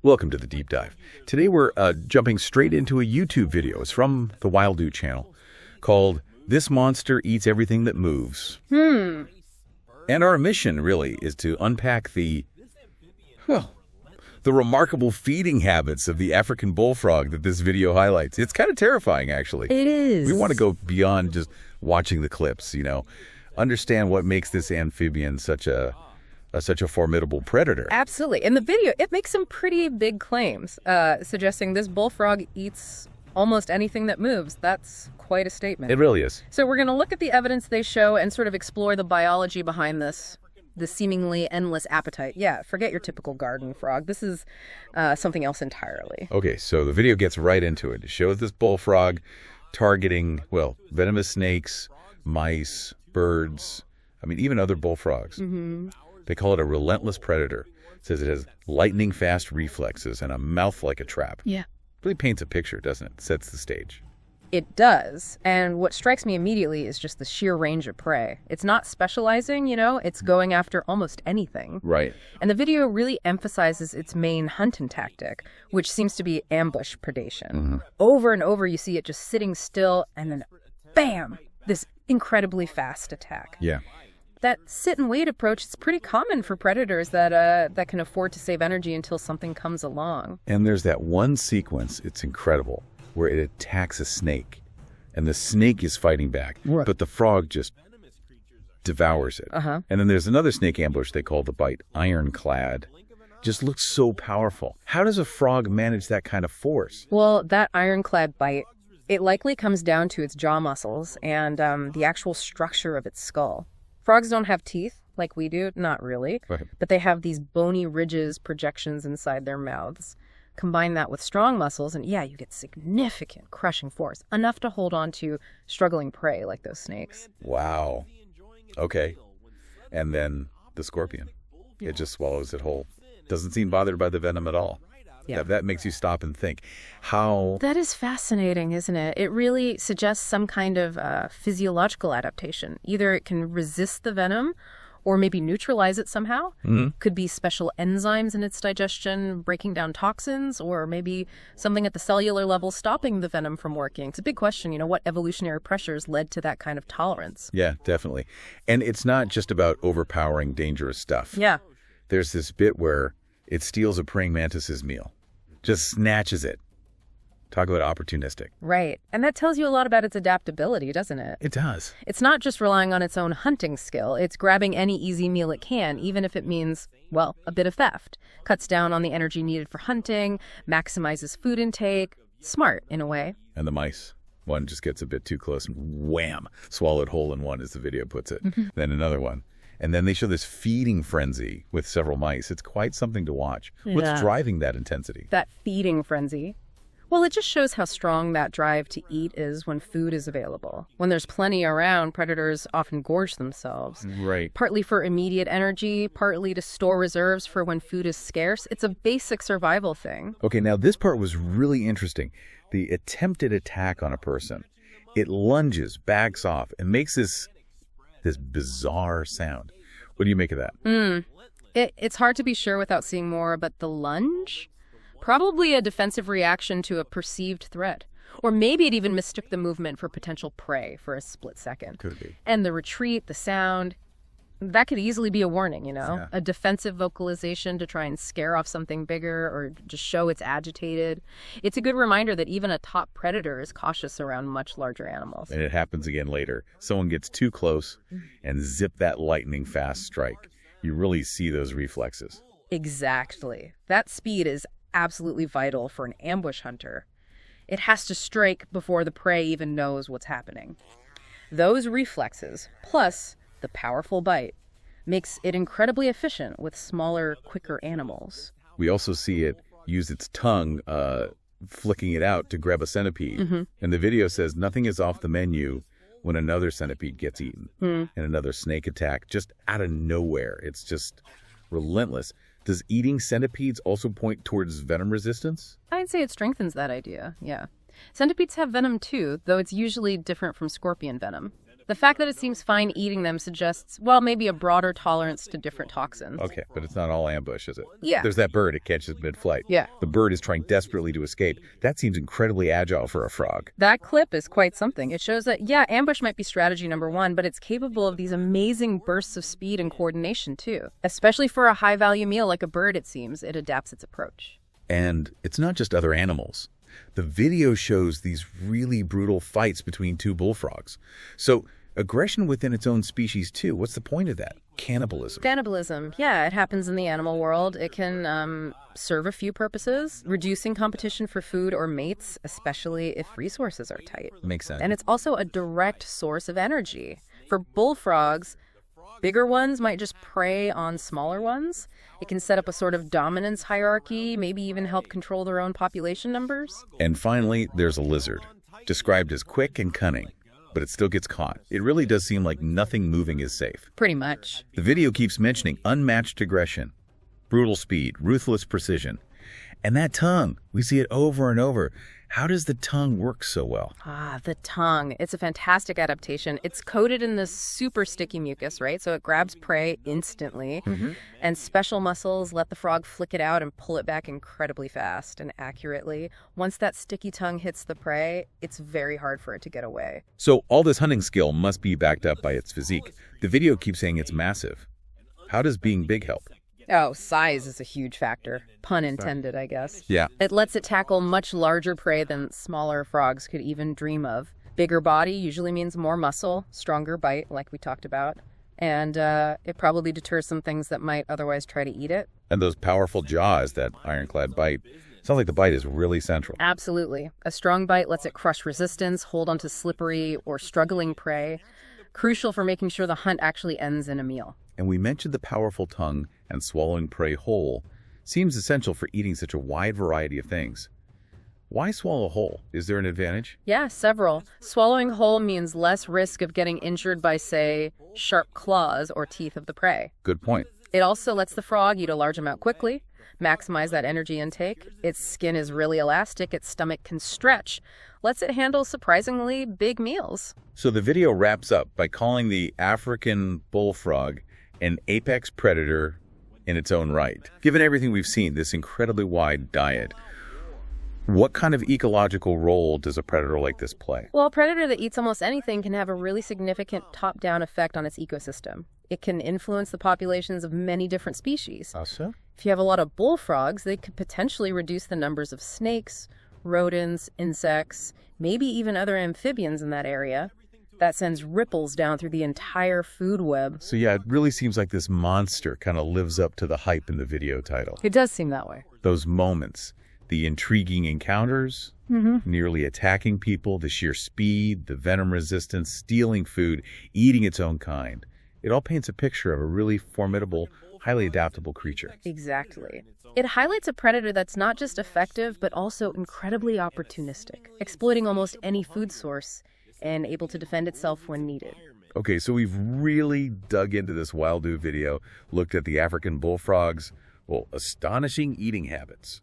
Welcome to the Deep Dive. Today we're jumping straight into a YouTube video. It's from the Wild Dude channel called This Monster Eats Everything That Moves. And our mission really is to unpack the remarkable feeding habits of the African bullfrog that this video highlights. It's kind of terrifying, actually. It is. We want to go beyond just watching the clips, understand what makes this amphibian such a formidable predator. Absolutely. In the video, it makes some pretty big claims, suggesting this bullfrog eats almost anything that moves. That's quite a statement. It really is. So we're going to look at the evidence they show and sort of explore the biology behind this seemingly endless appetite. Yeah, forget your typical garden frog. This is something else entirely. Okay, so the video gets right into it. It shows this bullfrog targeting, venomous snakes, mice, birds, even other bullfrogs. They call it a relentless predator. It says it has lightning-fast reflexes and a mouth like a trap. Yeah. Really paints a picture, doesn't it? Sets the stage. It does. And what strikes me immediately is just the sheer range of prey. It's not specializing, it's going after almost anything. Right. And the video really emphasizes its main hunting tactic, which seems to be ambush predation. Over and over, you see it just sitting still and then bam, this incredibly fast attack. Yeah. That sit and wait approach is pretty common for predators that can afford to save energy until something comes along. And there's that one sequence, it's incredible, where it attacks a snake. And the snake is fighting back, right, but the frog just devours it. And then there's another snake ambush they call the bite, ironclad. Just looks so powerful. How does a frog manage that kind of force? Well, that ironclad bite, it likely comes down to its jaw muscles and the actual structure of its skull. Frogs don't have teeth like we do, not really, Right. But they have these bony ridges, projections inside their mouths. Combine that with strong muscles, and you get significant crushing force, enough to hold on to struggling prey like those snakes. Wow. Okay. And then the scorpion. It just swallows it whole. Doesn't seem bothered by the venom at all. Yeah. That makes you stop and think. How... That is fascinating, isn't it? It really suggests some kind of physiological adaptation. Either it can resist the venom or maybe neutralize it somehow. Could be special enzymes in its digestion breaking down toxins, or maybe something at the cellular level stopping the venom from working. It's a big question, what evolutionary pressures led to that kind of tolerance? Yeah, definitely. And it's not just about overpowering dangerous stuff. Yeah. There's this bit where it steals a praying mantis's meal. Just snatches it. Talk about opportunistic. Right. And that tells you a lot about its adaptability, doesn't it? It does. It's not just relying on its own hunting skill. It's grabbing any easy meal it can, even if it means, a bit of theft. Cuts down on the energy needed for hunting, maximizes food intake. Smart, in a way. And the mice. One just gets a bit too close and wham! Swallowed whole in one, as the video puts it. Then another one. And then they show this feeding frenzy with several mice. It's quite something to watch. What's driving that intensity? That feeding frenzy. Well, it just shows how strong that drive to eat is when food is available. When there's plenty around, predators often gorge themselves. Right. Partly for immediate energy, partly to store reserves for when food is scarce. It's a basic survival thing. Okay, now this part was really interesting. The attempted attack on a person. It lunges, backs off, and makes this bizarre sound. What do you make of that? It's hard to be sure without seeing more, but the lunge? Probably a defensive reaction to a perceived threat. Or maybe it even mistook the movement for potential prey for a split second. Could be. And the retreat, the sound, that could easily be a warning, Yeah. A defensive vocalization to try and scare off something bigger or just show it's agitated. It's a good reminder that even a top predator is cautious around much larger animals. And it happens again later. Someone gets too close and zip that lightning fast strike. You really see those reflexes. Exactly. That speed is absolutely vital for an ambush hunter. It has to strike before the prey even knows what's happening. Those reflexes, plus the powerful bite, makes it incredibly efficient with smaller, quicker animals. We also see it use its tongue, flicking it out to grab a centipede. And the video says nothing is off the menu when another centipede gets eaten. And another snake attack just out of nowhere. It's just relentless. Does eating centipedes also point towards venom resistance? I'd say it strengthens that idea, yeah. Centipedes have venom too, though it's usually different from scorpion venom. The fact that it seems fine eating them suggests, well, maybe a broader tolerance to different toxins. Okay, but it's not all ambush, is it? Yeah. There's that bird it catches mid-flight. Yeah. The bird is trying desperately to escape. That seems incredibly agile for a frog. That clip is quite something. It shows that, yeah, ambush might be strategy number one, but it's capable of these amazing bursts of speed and coordination, too. Especially for a high-value meal like a bird, it seems. It adapts its approach. And it's not just other animals. The video shows these really brutal fights between two bullfrogs. So aggression within its own species, too. What's the point of that? Cannibalism. Cannibalism, yeah, it happens in the animal world. It can serve a few purposes, reducing competition for food or mates, especially if resources are tight. Makes sense. And it's also a direct source of energy. For bullfrogs, bigger ones might just prey on smaller ones. It can set up a sort of dominance hierarchy, maybe even help control their own population numbers. And finally, there's a lizard, described as quick and cunning, but it still gets caught. It really does seem like nothing moving is safe. Pretty much. The video keeps mentioning unmatched aggression, brutal speed, ruthless precision. And that tongue, we see it over and over. How does the tongue work so well? The tongue. It's a fantastic adaptation. It's coated in this super sticky mucus, right? So it grabs prey instantly. And special muscles let the frog flick it out and pull it back incredibly fast and accurately. Once that sticky tongue hits the prey, it's very hard for it to get away. So all this hunting skill must be backed up by its physique. The video keeps saying it's massive. How does being big help? Oh, size is a huge factor. Pun intended, I guess. Yeah. It lets it tackle much larger prey than smaller frogs could even dream of. Bigger body usually means more muscle, stronger bite, like we talked about. And it probably deters some things that might otherwise try to eat it. And those powerful jaws, that ironclad bite. Sounds like the bite is really central. Absolutely. A strong bite lets it crush resistance, hold onto slippery or struggling prey. Crucial for making sure the hunt actually ends in a meal. And we mentioned the powerful tongue and swallowing prey whole seems essential for eating such a wide variety of things. Why swallow whole? Is there an advantage? Yeah, several. Swallowing whole means less risk of getting injured by, say, sharp claws or teeth of the prey. Good point. It also lets the frog eat a large amount quickly, maximize that energy intake. Its skin is really elastic, its stomach can stretch, lets it handle surprisingly big meals. So the video wraps up by calling the African bullfrog an apex predator in its own right. Given everything we've seen, this incredibly wide diet, what kind of ecological role does a predator like this play? Well, a predator that eats almost anything can have a really significant top-down effect on its ecosystem. It can influence the populations of many different species. How so? If you have a lot of bullfrogs, they could potentially reduce the numbers of snakes, rodents, insects, maybe even other amphibians in that area. That sends ripples down through the entire food web. So yeah, it really seems like this monster kind of lives up to the hype in the video title. It does seem that way. Those moments, the intriguing encounters, nearly attacking people, the sheer speed, the venom resistance, stealing food, eating its own kind. It all paints a picture of a really formidable, highly adaptable creature. Exactly. It highlights a predator that's not just effective, but also incredibly opportunistic, exploiting almost any food source and able to defend itself when needed. Okay, so we've really dug into this Wildu video, looked at the African bullfrog's, well, astonishing eating habits.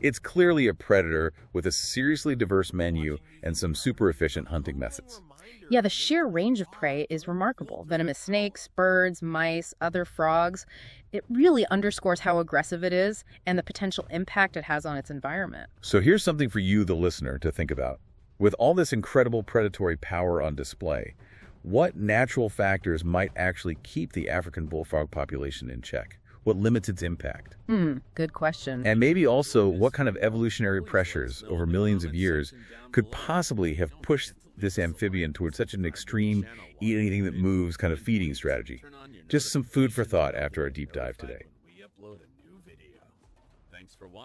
It's clearly a predator with a seriously diverse menu and some super efficient hunting methods. Yeah, the sheer range of prey is remarkable. Venomous snakes, birds, mice, other frogs. It really underscores how aggressive it is and the potential impact it has on its environment. So here's something for you, the listener, to think about. With all this incredible predatory power on display, what natural factors might actually keep the African bullfrog population in check? What limits its impact? Good question. And maybe also what kind of evolutionary pressures over millions of years could possibly have pushed this amphibian towards such an extreme eat anything that moves kind of feeding strategy? Just some food for thought after our deep dive today.